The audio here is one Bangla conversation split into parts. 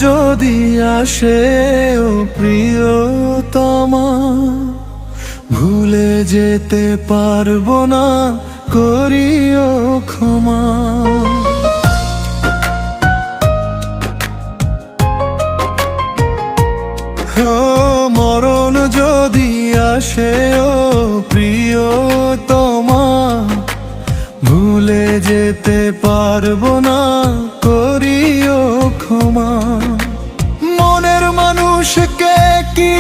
যদি আসে ও প্রিয়তমা, ভুলে যেতে পারবো না, করিও ক্ষমা। মরণ যদি আসে ও প্রিয়তমা, ভুলে যেতে পারবো না, করিও ক্ষমা। মনের মানুষকে কি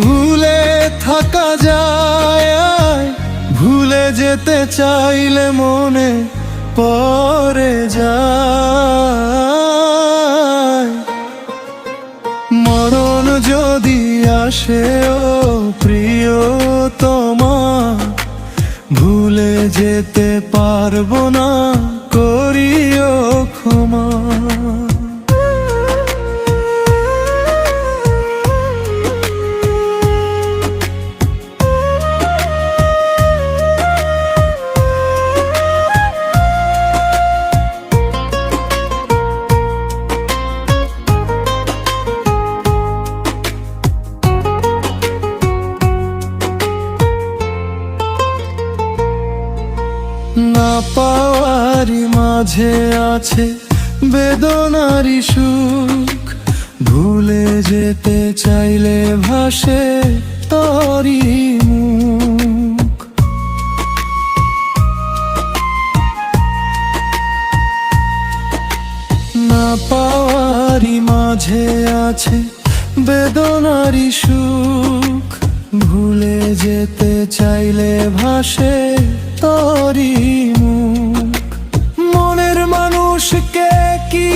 ভুলে থাকা যায়? ভুলে যেতে চাইলে মনে পড়ে যায়। মরণ যদি আসে ও প্রিয়তমা, ভুলে যেতে পারবো না, করিও ক্ষমা। না পাওয়ারই মাঝে আছে বেদনারই সুখ, ভুলে যেতে চাইলে ভাসে তোরই মুখ। না পাওয়ারই মাঝে আছে বেদনারই সুখ, ভুলে যেতে চাইলে ভাসে তোরই মুখ। মনের মানুষকে কি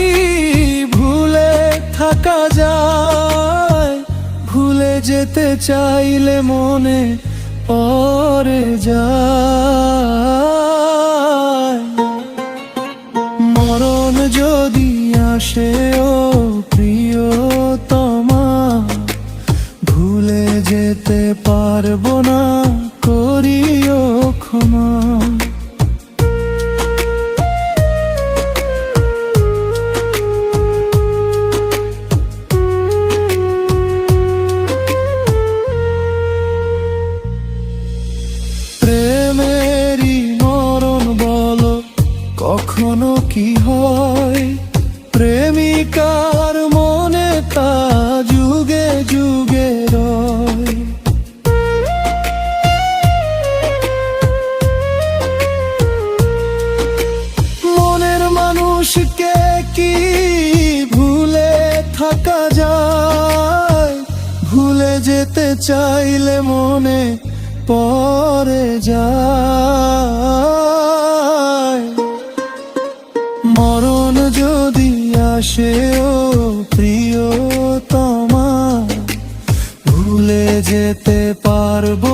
ভুলে থাকা যায়? ভুলে যেতে চাইলে মনে পড়ে যায়। মরণ যদি আসে ও প্রিয়তমা, ভুলে যেতে পারবো না, করিও ক্ষমা। প্রেমেরই মরণ বলো কখনো কি হয়? প্রেমিকার মনে তা যুগে যুগে রয়। মনের মানুষকে কি ভুলে থাকা যায়? ভুলে যেতে চাইলে মনে পড়ে যায়। মরণ যদি আসে ও প্রিয়তমা, ভুলে যেতে পারবো